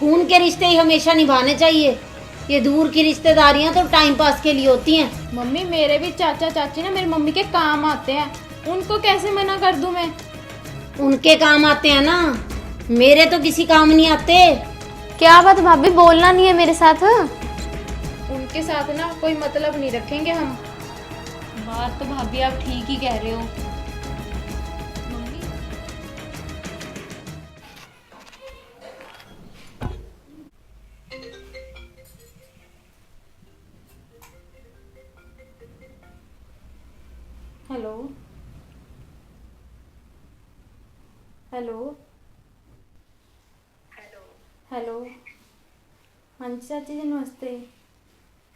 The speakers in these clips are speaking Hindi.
खून के रिश्ते ही हमेशा निभाने चाहिए। ये दूर की रिश्तेदारियां तो टाइम पास के लिए होती हैं। मम्मी मेरे भी चाचा चाची ना मेरी मम्मी के काम आते हैं, उनको कैसे मना कर दूं मैं? उनके काम आते हैं ना, मेरे तो किसी काम नहीं आते। क्या बात भाभी, बोलना नहीं है मेरे साथ? उनके साथ ना कोई मतलब नहीं रखेंगे हम। बात तो भाभी आप ठीक ही कह रहे हो। Hello hello hello. हेलो। हाँ जी चाची जी नमस्ते।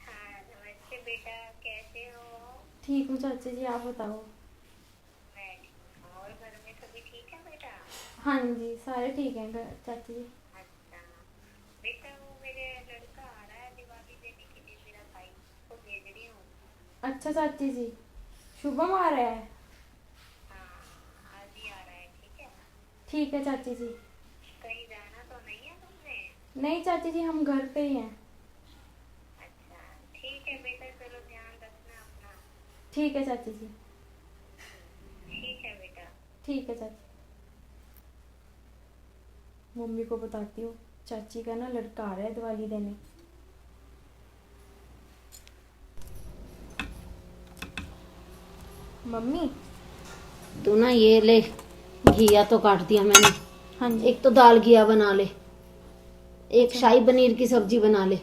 हाँ नमस्ते बेटा, कैसे हो? ठीक हूँ चाची जी, आप बताओ। मैं ठीक हूँ। और घर में सभी ठीक है बेटा? हाँ जी सारे ठीक हैं चाची जी। अच्छा बेटा, वो मेरे लड़का आ रहा है दिवाली देने के लिए, मेरा भाई, उसको भेज रही हूँ। अच्छा चाची जी, शुभम आ रहा है? हाँ आज ही आ रहा है, ठीक है? ठीक है चाची जी। कहीं जाना तो नहीं है तुमने? नहीं चाची जी, हम घर पे ही हैं। अच्छा ठीक है बेटा, चलो ध्यान रखना अपना। ठीक है चाची जी। ठीक है बेटा। ठीक है चाची। मम्मी को बताती हूँ चाची का ना लड़का आ रहा है दिवाली देने। मम्मी। तू ना ये ले, घिया तो काट दिया मैंने। हाँ जी। एक तो दाल घिया बना ले, एक शाही पनीर की सब्जी बना ले।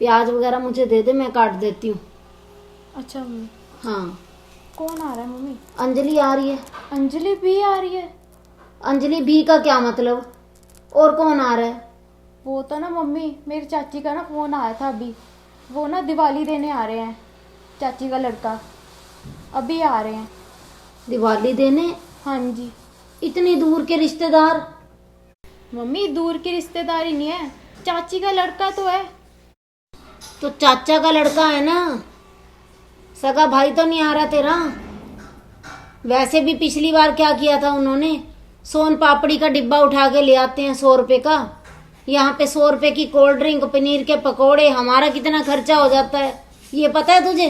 प्याज वगैरह मुझे दे दे, मैं काट देती हूँ। अच्छा मम्मी। हाँ। कौन आ रहा है मम्मी? अंजलि आ रही है। अंजलि भी आ रही है? अंजलि भी का क्या मतलब? और कौन आ रहा है? वो तो ना मम्मी मेरी चाची का ना फोन आया था अभी, वो ना दिवाली देने आ रहे हैं, चाची का लड़का अभी आ रहे हैं। दिवाली देने? हाँ जी। इतनी दूर के रिश्तेदार? मम्मी दूर की रिश्तेदारी नहीं है, चाची का लड़का तो है। तो चाचा का लड़का है ना, सगा भाई तो नहीं आ रहा तेरा? वैसे भी पिछली बार क्या किया था उन्होंने, सोन पापड़ी का डिब्बा उठा के ले आते हैं 100 रुपए का। यहाँ पे 100 रुपए की कोल्ड ड्रिंक, पनीर के पकोड़े, हमारा कितना खर्चा हो जाता है ये पता है तुझे?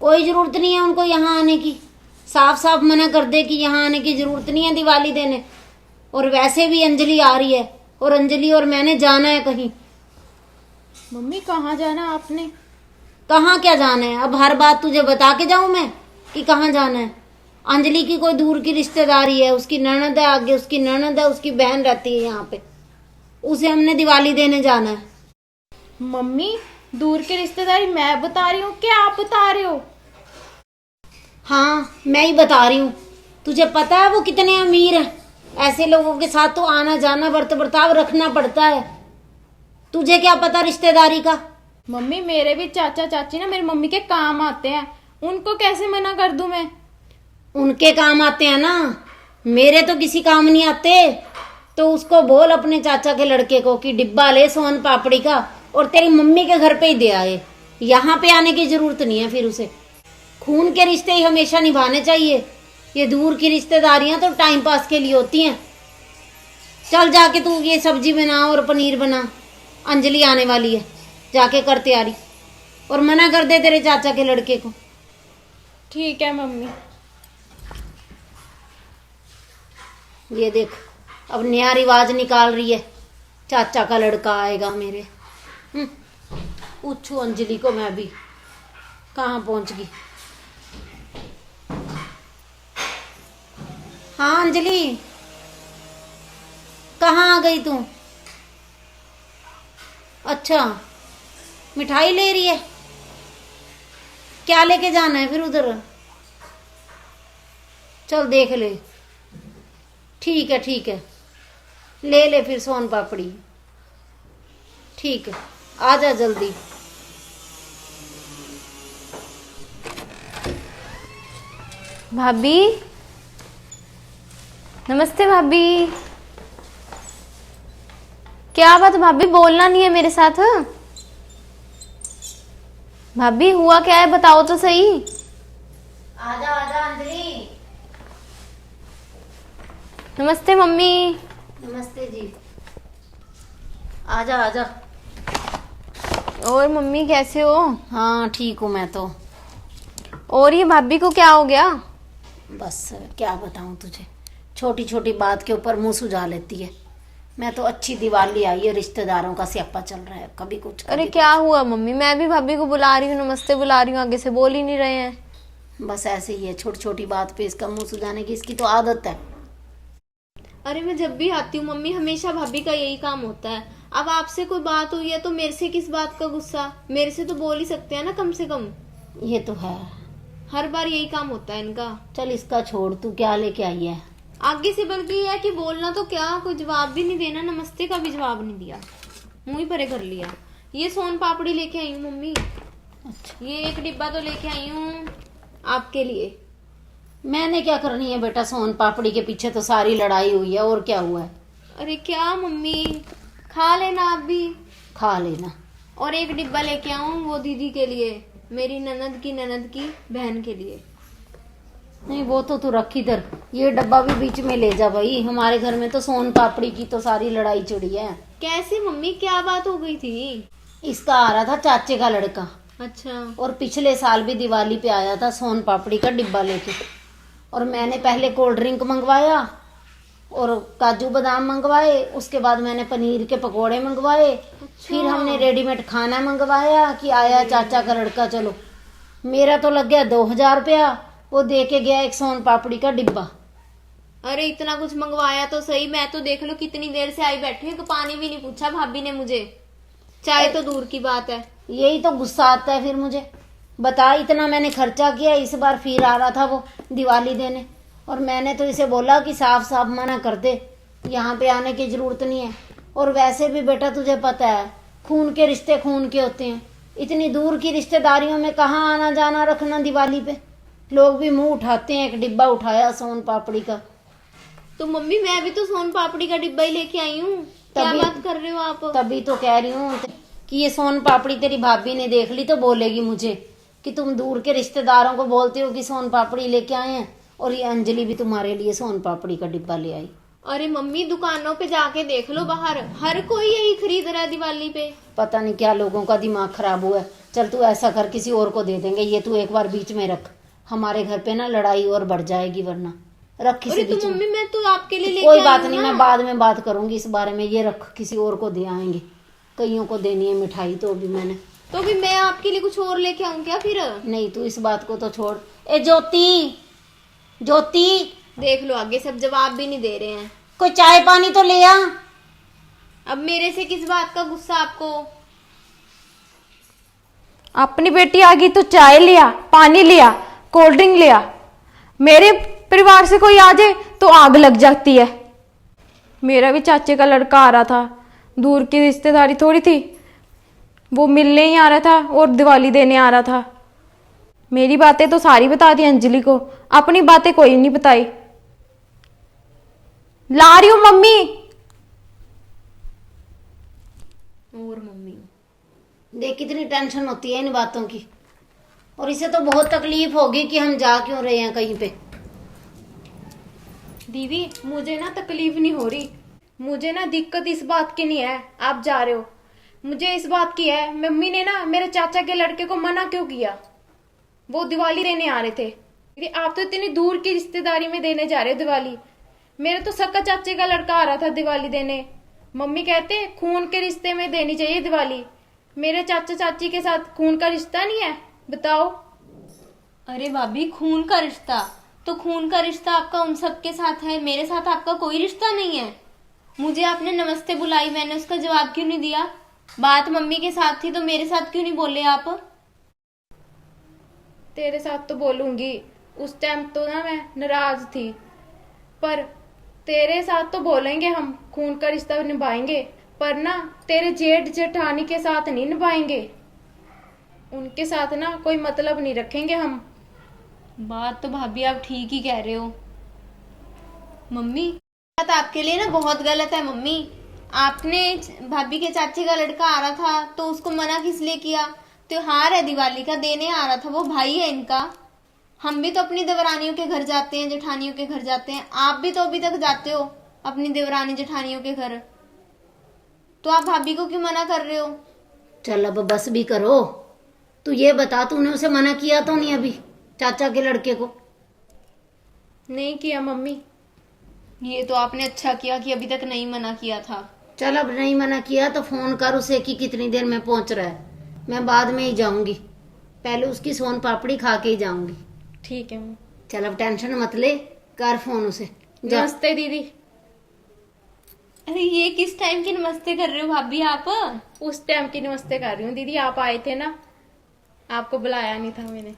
कोई जरूरत नहीं है उनको यहाँ आने की। साफ साफ मना कर दे कि यहाँ आने की जरूरत नहीं है दिवाली देने। और वैसे भी अंजलि आ रही है, और अंजलि और मैंने जाना है कहीं। मम्मी कहाँ जाना आपने? कहाँ क्या जाना है? अब हर बात तुझे बता के जाऊं मैं कि कहाँ जाना है? अंजलि की कोई दूर की रिश्तेदारी है, उसकी ननद है, आगे उसकी ननद है, उसकी बहन रहती है यहाँ पे, उसे हमने दिवाली देने जाना है। मम्मी दूर की रिश्तेदारी मैं बता रही हूँ क्या आप बता रहे हो? हाँ मैं ही बता रही हूँ। तुझे पता है वो कितने अमीर हैं? ऐसे लोगों के साथ तो आना जाना, बर्ताव रखना पड़ता है। तुझे क्या पता रिश्तेदारी का? मम्मी मेरे भी चाचा चाची ना मेरी मम्मी के काम आते हैं, उनको कैसे मना कर दूं मैं? उनके काम आते हैं ना, मेरे तो किसी काम नहीं आते। तो उसको बोल अपने चाचा के लड़के को कि डिब्बा ले सोन पापड़ी का और तेरी मम्मी के घर पे ही दे आए। यहाँ पे आने की जरूरत नहीं है फिर उसे। खून के रिश्ते ही हमेशा निभाने चाहिए। ये दूर की रिश्तेदारियां तो टाइम पास के लिए होती हैं। चल जाके तू ये सब्जी बना और पनीर बना, अंजलि आने वाली है, जाके कर तैयारी। और मना कर दे तेरे चाचा के लड़के को। ठीक है मम्मी। ये देख, अब नया रिवाज निकाल रही है, चाचा का लड़का आएगा मेरे। पूछू अंजलि को मैं भी, कहाँ पहुंच गई। हाँ अंजलि, कहाँ आ गई तू? अच्छा मिठाई ले रही है? क्या लेके जाना है फिर उधर? चल देख ले। ठीक है, ले ले फिर सोन पापड़ी। ठीक है, आ जा जल्दी। भाभी नमस्ते। भाभी क्या बात भाभी, बोलना नहीं है मेरे साथ? भाभी हुआ क्या है, बताओ तो सही। आजा अंजलि। नमस्ते मम्मी। नमस्ते जी। आजा आजा। और मम्मी कैसे हो? हाँ ठीक हूँ मैं तो। और ये भाभी को क्या हो गया? बस क्या बताऊँ तुझे, छोटी छोटी बात के ऊपर मुंह सुझा लेती है। मैं तो अच्छी दिवाली आई है, रिश्तेदारों का स्यापा चल रहा है, कभी कुछ अरे कभी क्या हुआ मम्मी? मैं भी भाभी को बुला रही हूँ, नमस्ते बुला रही हूँ, आगे से बोल ही नहीं रहे हैं। कुछ। बस ऐसे ही है, छोटी छोटी बात पे इसका मुंह सुझाने की इसकी तो आदत है। अरे मैं जब भी आती हूँ मम्मी, हमेशा भाभी का यही काम होता है। अब आपसे कोई बात हुई है तो मेरे से किस बात का गुस्सा? मेरे से तो बोल ही सकते हैं ना कम से कम। ये तो है। हर बार यही काम होता है इनका। चल इसका छोड़, तू क्या लेके आई है? आगे से बल्कि ये है कि बोलना तो क्या, कोई जवाब भी नहीं देना, नमस्ते का भी जवाब नहीं दिया, मुंह ही परे कर लिया। ये सोन पापड़ी लेके आई हूँ मम्मी। अच्छा, ये एक डिब्बा तो लेके आई हूँ आपके लिए। मैंने क्या करनी है बेटा, सोन पापड़ी के पीछे तो सारी लड़ाई हुई है, और क्या हुआ है? अरे क्या मम्मी, खा लेना आप भी। खा लेना। और एक डिब्बा लेके आऊं वो दीदी के लिए, मेरी ननद की बहन के लिए। नहीं वो तो तू रख इधर, ये डब्बा भी बीच में ले जा भाई। हमारे घर में तो सोन पापड़ी की तो सारी लड़ाई चिड़ी है। कैसे मम्मी, क्या बात हो गई थी? इसका आ रहा था चाचे का लड़का, अच्छा। और पिछले साल भी दिवाली पे आया था सोन पापड़ी का डिब्बा लेके। और मैंने पहले कोल्ड ड्रिंक मंगवाया और काजू बादाम मंगवाए, उसके बाद मैंने पनीर के पकोड़े मंगवाए। फिर हमने रेडीमेड खाना मंगवाया कि आया चाचा का लड़का, चलो। मेरा तो लग गया 2000 रुपया, वो दे के गया एक सोन पापड़ी का डिब्बा। अरे इतना कुछ मंगवाया तो सही, मैं तो देख लो कितनी देर से आई बैठी हूँ, पानी भी नहीं पूछा भाभी ने मुझे, चाय तो दूर की बात है। यही तो गुस्सा आता है फिर मुझे। बता, इतना मैंने खर्चा किया, इस बार फिर आ रहा था वो दिवाली देने, और मैंने तो इसे बोला कि साफ साफ मना कर दे, यहाँ पे आने की जरूरत नहीं है। और वैसे भी बेटा तुझे पता है, खून के रिश्ते खून के होते हैं, इतनी दूर की रिश्तेदारियों में कहाँ आना जाना रखना दिवाली पे। लोग भी मुंह उठाते हैं। एक डिब्बा उठाया सोन पापड़ी का। तो मम्मी मैं भी तो सोन पापड़ी का डिब्बा ही लेके आई हूँ, क्या बात कर रहे हो आप? तभी तो कह रही हूँ कि ये सोन पापड़ी तेरी भाभी ने देख ली तो बोलेगी मुझे कि तुम दूर के रिश्तेदारों को बोलते हो कि सोन पापड़ी लेके आए हैं, और ये अंजलि भी तुम्हारे लिए सोन पापड़ी का डिब्बा ले आई। अरे मम्मी दुकानों पे जाके देख लो, बाहर हर कोई यही खरीद रहा है दिवाली पे। पता नहीं क्या लोगों का दिमाग खराब हुआ है। चल तू ऐसा कर, किसी और को दे देंगे, ये तू एक बार बीच में रख, हमारे घर पे ना लड़ाई और बढ़ जाएगी वरना। रख किसी अरे बीच तो में। मम्मी मैं तो आपके लिए लेके कोई आई बात हूँ नहीं, ना। मैं बाद में बात करूंगी इस बारे में। ये रख, किसी और को दे आएंगे, कईयों को देनी है मिठाई तो अभी मैंने। तो भी मैं आपके लिए कुछ और लेके आऊं क्या फिर? नहीं तू इस बात को तो छोड़। ए ज्योति, ज्योति देख लो आगे सब जवाब भी नहीं दे रहे हैं। कोई चाय पानी तो ले आ। अब मेरे से किस बात का गुस्सा आपको? अपनी बेटी आ गई तो चाय लिया, पानी लिया, कोल्ड ड्रिंक लिया। मेरे परिवार से कोई आ जाए तो आग लग जाती है। मेरा भी चाचे का लड़का आ रहा था, दूर की रिश्तेदारी थोड़ी थी, वो मिलने ही आ रहा था और दिवाली देने आ रहा था। मेरी बातें तो सारी बता दी अंजलि को, अपनी बातें कोई नहीं बताई। ला रही हूं मम्मी। और मम्मी देख कितनी टेंशन होती है इन बातों की, और इसे तो बहुत तकलीफ होगी कि हम जा क्यों रहे हैं कहीं पे। दीदी मुझे ना तकलीफ नहीं हो रही, मुझे ना दिक्कत इस बात की नहीं है आप जा रहे हो, मुझे इस बात की है मम्मी ने ना मेरे चाचा के लड़के को मना क्यों किया। वो दिवाली देने आ रहे थे, दीदी आप तो इतनी दूर की रिश्तेदारी में देने जा रहे हो दिवाली। मेरे तो सक्का चाचे का लड़का आ रहा था दिवाली देने, मम्मी कहते खून के रिश्ते में देनी चाहिए दिवाली। मेरे चाचा चाची के साथ खून का रिश्ता नहीं है, बताओ। अरे भाभी खून का रिश्ता तो खून का रिश्ता आपका उन सबके साथ है, मेरे साथ आपका कोई रिश्ता नहीं है। मुझे आपने नमस्ते बुलाई, मैंने उसका जवाब क्यों नहीं दिया? बात मम्मी के साथ थी तो मेरे साथ क्यों नहीं बोले आप? तेरे साथ तो बोलूंगी, उस टाइम तो ना मैं नाराज थी, पर तेरे साथ तो बोलेंगे हम, खून का रिश्ता निभाएंगे, पर ना तेरे जेठ जेठानी के साथ नहीं निभाएंगे। उनके साथ ना कोई मतलब नहीं रखेंगे हम। बात तो भाभी आप ठीक ही कह रहे हो मम्मी, बात आपके लिए ना बहुत गलत है मम्मी। आपने भाभी के चाचे का लड़का आ रहा था तो उसको मना किस लिए किया? त्योहार है दिवाली का, देने आ रहा था, वो भाई है इनका। हम भी तो अपनी देवरानियों के घर जाते हैं, जेठानियों के घर जाते हैं, आप भी तो अभी तक जाते हो अपनी देवरानी जेठानियों के घर। तो आप भाभी को क्यों मना कर रहे हो? चल अब बस भी करो। तू ये बता, तूने उसे मना किया तो नहीं अभी चाचा के लड़के को? नहीं किया मम्मी। ये तो आपने अच्छा किया कि अभी तक नहीं मना किया था। चल अब नहीं मना किया तो फोन कर उसे कि कितनी देर में पहुंच रहा है। मैं बाद में ही जाऊंगी, पहले उसकी सोन पापड़ी खा के ही जाऊंगी। ठीक है मम्मी। चल अब टेंशन मत ले, कर फोन उसे। जा। नमस्ते दीदी। अरे ये किस टाइम की नमस्ते कर रहे हो भाभी आप? उस टाइम की नमस्ते कर रही हूँ दीदी, आप आए थे ना, आपको बुलाया नहीं था मैंने।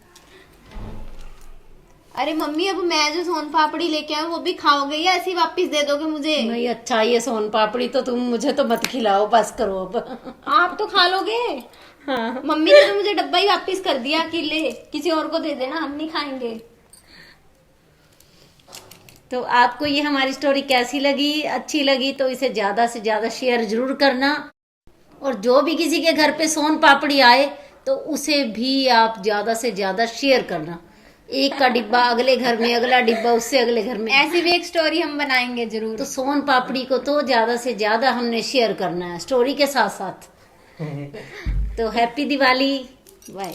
अरे मम्मी, अब मैं जो सोन पापड़ी लेके आऊँ वो भी खाओगे या ऐसे ही वापस दे दोगे मुझे? नहीं अच्छा, ये सोन पापड़ी तो तुम मुझे तो मत खिलाओ, बस करो अब। आप तो खा लोगे। हाँ। मम्मी ने तो मुझे डब्बा ही वापस कर दिया कि ले किसी और को दे देना, हम नहीं खाएंगे। तो आपको ये हमारी स्टोरी कैसी लगी? अच्छी लगी तो इसे ज्यादा से ज्यादा शेयर जरूर करना, और जो भी किसी के घर पे सोन पापड़ी आए तो उसे भी आप ज्यादा से ज्यादा शेयर करना। एक का डिब्बा अगले घर में, अगला डिब्बा उससे अगले घर में, ऐसी भी एक स्टोरी हम बनाएंगे जरूर। तो सोन पापड़ी को तो ज्यादा से ज्यादा हमने शेयर करना है स्टोरी के साथ साथ। तो हैप्पी दिवाली, बाय।